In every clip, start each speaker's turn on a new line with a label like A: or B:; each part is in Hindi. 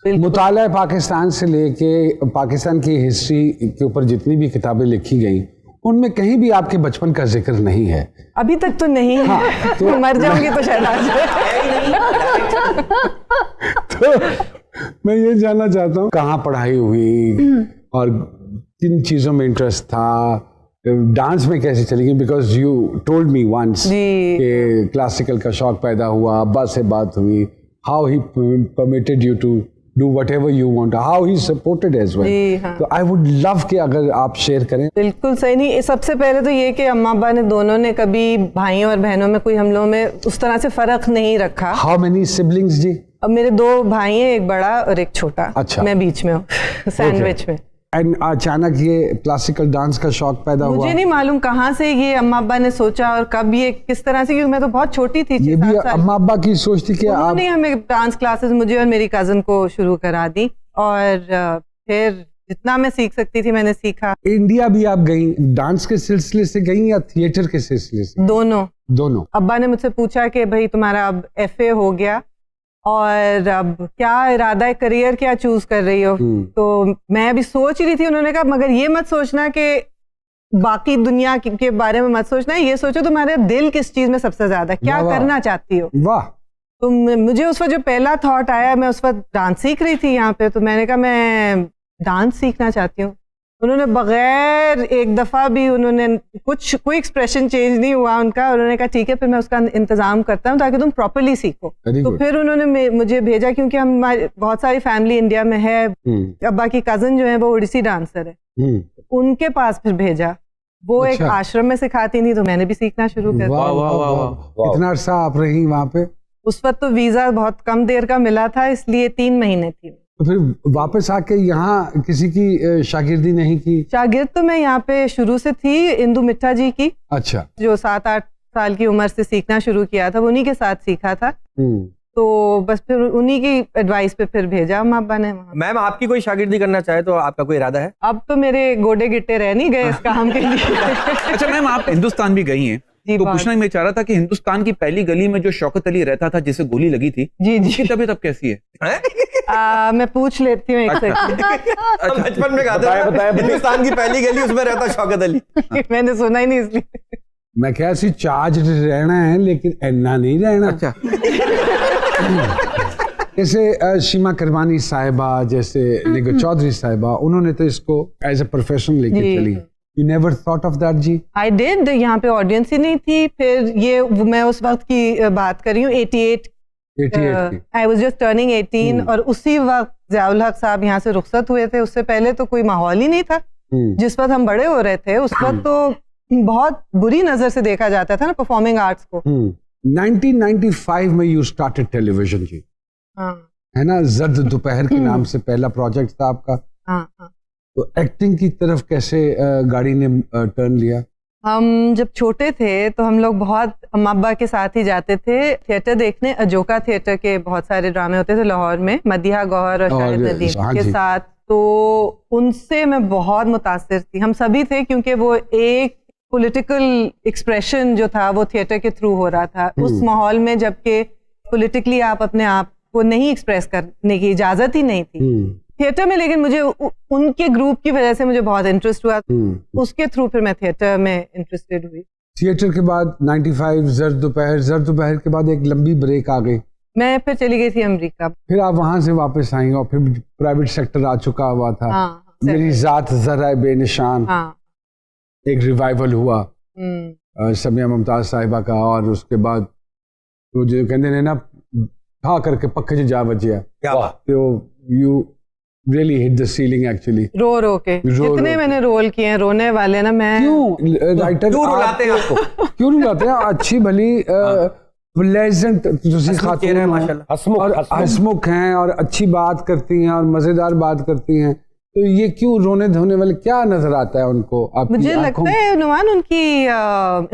A: मुताला पाकिस्तान से लेके पाकिस्तान की हिस्ट्री के ऊपर जितनी भी किताबें लिखी गई उनमें कहीं भी आपके बचपन का जिक्र नहीं है।
B: अभी तक तो नहीं है। हाँ, तो मर जाऊंगी तो शायद आ जाए।
A: तो मैं ये जानना चाहता हूँ कहाँ पढ़ाई हुई और किन चीज़ों में इंटरेस्ट था, डांस में कैसे चली गई? Because you told me once कि क्लासिकल का शौक पैदा हुआ, अब्बा से बात हुई, how he permitted you to do whatever you want, how he supported as well.
B: हाँ।
A: तो I would love कि अगर आप शेयर करें।
B: बिल्कुल सही। नहीं, सबसे पहले तो ये कि अम्मा अब्बा ने दोनों ने कभी भाइयों और बहनों में कोई हम लोगों में उस तरह से फर्क नहीं रखा।
A: How many siblings जी?
B: अब मेरे 2 भाई हैं, एक बड़ा और एक छोटा।
A: अच्छा।
B: मैं बीच में हूँ, सैंडविच में।
A: एंड अचानक ये क्लासिकल डांस का शौक पैदा हुआ?
B: मुझे नहीं मालूम कहाँ से ये अम्मा अब्बा ने सोचा और कब ये किस तरह से, क्योंकि मैं तो बहुत छोटी थी।
A: ये भी अम्मा अब्बा की सोच थी कि
B: उन्होंने हमें डांस क्लासेस मुझे और मेरी कजन को शुरू करा दी और फिर जितना मैं सीख सकती थी मैंने सीखा।
A: इंडिया भी आप गई, डांस के सिलसिले से गई या थिएटर के सिलसिले से?
B: दोनों। अब्बा ने मुझसे पूछा कि भाई तुम्हारा अब FA हो गया और अब क्या इरादा है, करियर क्या चूज कर रही हो? तो मैं अभी सोच रही थी। उन्होंने कहा मगर ये मत सोचना कि बाकी दुनिया के बारे में मत सोचना, ये सोचो तुम्हारे दिल किस चीज में सबसे ज्यादा, क्या करना चाहती हो।
A: वाह।
B: तो मुझे उस वक्त जो पहला थॉट आया, मैं उस वक्त डांस सीख रही थी यहाँ पे, तो मैंने कहा मैं डांस सीखना चाहती हूँ। उन्होंने बगैर एक दफा भी उन्होंने कोई एक्सप्रेशन चेंज नहीं हुआ उनका। उन्होंने कहा ठीक है फिर मैं उसका इंतजाम करता हूँ ताकि तुम प्रॉपर्ली सीखो। तो फिर उन्होंने मुझे भेजा, क्योंकि हमारी बहुत सारी फैमिली इंडिया में है। अब्बा की कजन जो है वो ओडिसी डांसर है, उनके पास फिर भेजा। वो एक आश्रम में सिखाती थी, तो मैंने भी सीखना शुरू कर दिया।
A: कितना अर्सा आप रही वहाँ पे?
B: उस वक्त तो वीजा बहुत कम देर का मिला था, इसलिए 3 महीने थी।
A: तो फिर वापस आके यहाँ किसी की शागिर्दी नहीं की?
B: शागिर्द तो मैं यहाँ पे शुरू से थी, इंदु मिट्ठा जी की।
A: अच्छा।
B: जो 7-8 साल की उम्र से सीखना शुरू किया था, उन्हीं के साथ सीखा था। तो बस फिर उन्हीं की एडवाइस पे फिर भेजा अम्मा अब्बा ने।
C: मैम आपकी कोई शागिर्दी करना चाहे तो आपका कोई इरादा है?
B: अब तो मेरे गोडे गिट्टे रह नहीं गए इस काम के लिए।
D: अच्छा मैम, आप हिंदुस्तान भी गई हैं, तो पूछना मैं चाह रहा था कि हिंदुस्तान की पहली गली में जो शौकत अली रहता था जिसे गोली लगी थी,
B: जी
D: उसकी तबीयत अब कैसी है?
B: मैं पूछ लेती हूँ एक सेकंड।
C: बचपन में बताया हिंदुस्तान की पहली गली उसमें रहता शौकत अली।
B: मैंने सुना ही नहीं इसलिए।
A: मैं क्या सी चार्ज रहना है लेकिन इतना नहीं रहना।
D: अच्छा।
A: जैसे सीमा करवानी साहिबा, जैसे निगर चौधरी साहिबा, उन्होंने तो इसको एज ए प्रोफेशन लेके चली। You never thought of that ji?
B: I did। यहाँ पे ऑडियंस ही नहीं थी। फिर ये मैं उस वक्त की बात कर रही हूँ 88 I was just turning 18 और उसी वक्त ज़ियाउल हक साहब यहाँ से रुखसत हुए थे। उससे पहले तो कोई माहौल ही नहीं था। जिस वक्त हम बड़े हो रहे थे उस वक्त तो बहुत बुरी नजर से देखा जाता था ना परफॉर्मिंग आर्ट्स को।
A: 1995 में यू स्टार्टेड टेलीविजन जी, है ना? जर्द दोपहर के नाम से पहला प्रोजेक्ट था आपका। तो एक्टिंग की तरफ कैसे गाड़ी ने टर्न लिया?
B: हम जब छोटे थे तो हम लोग बहुत अम्मा अब्बा के साथ ही जाते थे थिएटर देखने। अजोका थिएटर के बहुत सारे ड्रामे होते थे लाहौर में, मदिहा गौहर और शाहिद नदीम के साथ। तो उनसे मैं बहुत मुतासिर थी। हम सभी थे, क्योंकि वो एक पॉलिटिकल एक्सप्रेशन जो था वो थिएटर के थ्रू हो रहा था उस माहौल में, जबकि पॉलिटिकली आप अपने आप को नहीं एक्सप्रेस करने की इजाजत ही नहीं थी थिएटर में। लेकिन मुझे उनके ग्रुप की वजह से मुझे बहुत इंटरेस्ट हुआ। उसके थ्रू फिर मैं थिएटर में इंटरेस्टेड हुई।
A: थिएटर के बाद 95 जर्द दोपहर के बाद एक लंबी ब्रेक आ गई।
B: मैं फिर चली गई थी अमेरिका।
A: फिर आप वहां से वापस आई और फिर प्राइवेट सेक्टर आ चुका हुआ था। मेरी जात जरा बेनिशान, एक रिवाइवल हुआ समिया मुमताज साहिबा का, और उसके बाद वो जो कहते हैं ना खा करके पक्के से जा बचिया, तो you really hit the ceiling actually।
B: रो के जितने मैंने रोल किए हैं रोने वाले ना। मैं
A: क्यों राइटर
C: क्यों रुलाते हैं आपको?
A: क्यों रुलाते हैं? अच्छी भली प्लेजेंट खातून हैं और हंसमुख हैं और अच्छी बात करती हैं और मजेदार बात करती हैं, तो ये क्यों रोने धोने वाले क्या नजर आता है उनको?
B: मुझे लगता है नुमान उनकी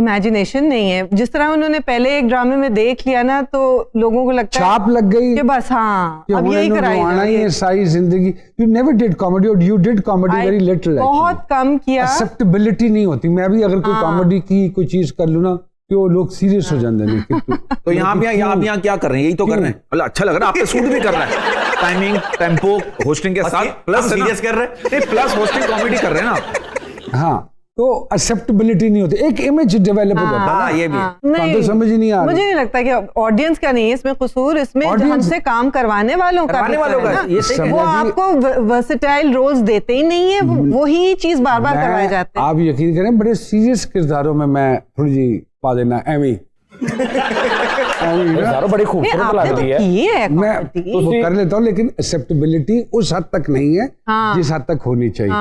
B: इमेजिनेशन नहीं है। जिस तरह उन्होंने पहले एक ड्रामे में देख लिया ना, तो लोगों को लगता है
A: छाप लग गई
B: कि बस अब यही कराई
A: सारी जिंदगी। यू नेवर डिड कॉमेडी और you did comedy very little.
B: बहुत कम किया।
A: एक्सेप्टेबिलिटी नहीं होती। मैं भी अगर कोई कॉमेडी की कोई चीज कर लूँ ना तो लोग सीरियस हो जाते हैं।
D: तो यहाँ क्या कर रहे हैं? यही तो कर रहे हैं। मतलब अच्छा लग रहा है, आप पे सूट भी कर रहा है। टाइमिंग, टेम्पो, होस्टिंग के साथ प्लस
C: सीरियस कर रहे हैं,
D: प्लस होस्टिंग कॉमेडी कर रहे हैं ना।
A: हाँ, तो एक्सेप्टेबिलिटी नहीं होती, एक इमेज डेवलप हो जाता है।
C: हाँ, ये भी
A: तो समझ ही नहीं आ रहा।
B: मुझे नहीं लगता कि ऑडियंस का नहीं है इसमें कसूर, इसमें हमसे काम करवाने वालों का वो आपको वर्सेटाइल रोल्स देते ही नहीं है, वही चीज बार बार करवाए जाते हैं।
A: आप यकीन करें, बड़े सीरियस किरदारों में मैं थोड़ी जी पा देना एमी
C: बड़ी खूबसूरत लगती है,
A: मैं तो कर लेता हूँ, लेकिन एक्सेप्टेबिलिटी उस हद तक नहीं है जिस हद तक होनी चाहिए।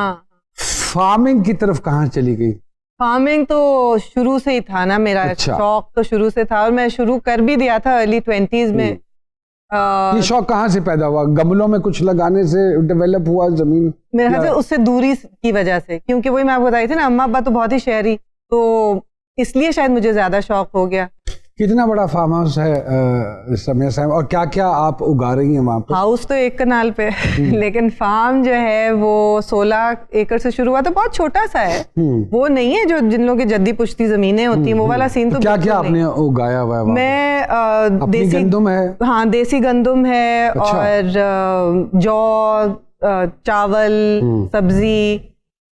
A: फार्मिंग की तरफ कहाँ चली गई?
B: फार्मिंग तो शुरू से ही था ना मेरा शौक, तो शुरू से था और मैं शुरू कर भी दिया था अर्ली 20s में।
A: ये शौक कहाँ से पैदा हुआ? गमलों में कुछ लगाने से डेवलप हुआ जमीन?
B: मेरे ख्याल से उससे दूरी की वजह से, क्योंकि वही मैं आपको बताई थी ना, अम्मा अब्बा तो बहुत ही शहरी, तो इसलिए शायद मुझे ज्यादा शौक हो गया।
A: कितना बड़ा फार्म हाउस है समय से, और क्या क्या आप उगा रही हैं वहाँ पे?
B: हाउस तो एक कनाल पे लेकिन फार्म जो है वो 16 एकड़ से शुरू हुआ, तो बहुत छोटा सा है, वो नहीं है जो जिन लोगों की जद्दी पुश्ती जमीनें होती हैं, वो वाला सीन तो
A: क्या क्या आपने उगाया हुआ है?
B: मैं देसी
A: गंदुम है,
B: हाँ देसी गंदुम है, और जौ, चावल, सब्जी,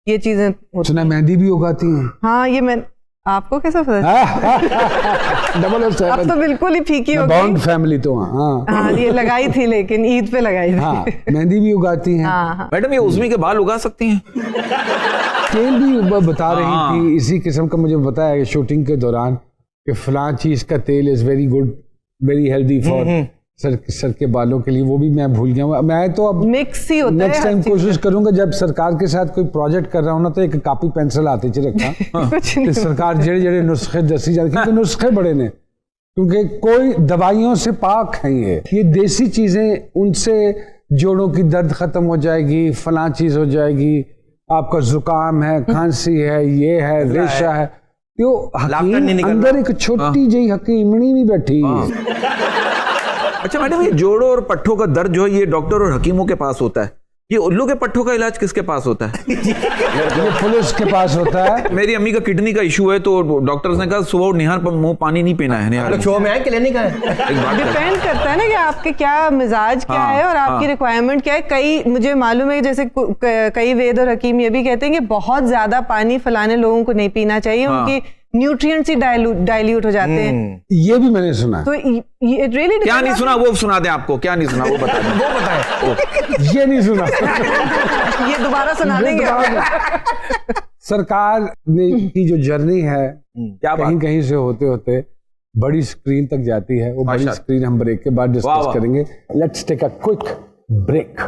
B: ये चीजें।
A: सुना मेहंदी भी उगाती हैं?
B: हाँ, ये मैं आपको कैसा पता? अब तो बिल्कुल ही फीकी हो गई।
A: बाउंड फैमिली तो
B: हाँ, ये लगाई थी, लेकिन ईद पे लगाई थी।
A: हाँ, मेहंदी भी उगाती हैं।
D: मैडम, ये उज़्मी के बाल उगा सकती हैं?
A: तेल भी बता रही थी इसी किस्म का, मुझे बताया शूटिंग के दौरान कि फलां चीज का तेल is very good, very healthy for sir के बालों के लिए। वो भी मैं भूल गया। मैं तो अब
B: मिक्स ही होता है।
A: नेक्स्ट टाइम कोशिश करूंगा, जब सरकार के साथ कोई प्रोजेक्ट कर रहा हूं ना, तो एक कॉपी पेंसिल आती च रखा कि सरकार जेड़े जेड़े नुस्खे दसी जाती, क्योंकि नुस्खे बड़े ने, क्योंकि कोई दवाइयों से पाक है ये देसी चीजें, उनसे जोड़ों की दर्द खत्म हो जाएगी, फलां चीज हो जाएगी, आपका जुकाम है, खांसी है, ये है, रेशा है, तो हकीम अंदर एक छोटी जी हकीमनी भी बैठी है।
D: अच्छा मैडम, ये जोड़ों और पट्ठों का दर्द जो है ये डॉक्टर और हकीमों के पास होता है, ये उल्लू के पट्ठों का इलाज किसके पास होता है?
A: ये पुलिस के पास होता है।
D: मेरी अम्मी का किडनी का इशू है, तो डॉक्टर्स ने कहा सुबह निहार पर मुंह पानी नहीं पीना है। निहार
C: शो में आए क्लिनिक है।
B: डिपेंड करता है ना कि आपके क्या मिजाज क्या है और आपकी रिक्वायरमेंट क्या है। कई मुझे मालूम है, जैसे कई वेद और हकीम ये भी कहते हैं कि बहुत ज्यादा पानी फलाने लोगों को नहीं पीना चाहिए, उनकी न्यूट्रिएंट्स ही डाइल्यूट हो जाते हैं।
A: ये भी मैंने सुना।
B: तो ये रियली
D: क्या नहीं सुना वो सुना दे आपको, क्या नहीं सुना वो बता दें।
C: वो बताएं।
A: ये नहीं सुना।
B: ये दोबारा सुना देंगे।
A: सरकार ने की जो जर्नी है,
D: क्या
A: कहीं कहीं से होते होते बड़ी स्क्रीन तक जाती है। वो बड़ी स्क्रीन हम ब्रेक के बाद डिस्कस करेंगे। Let's take a quick break.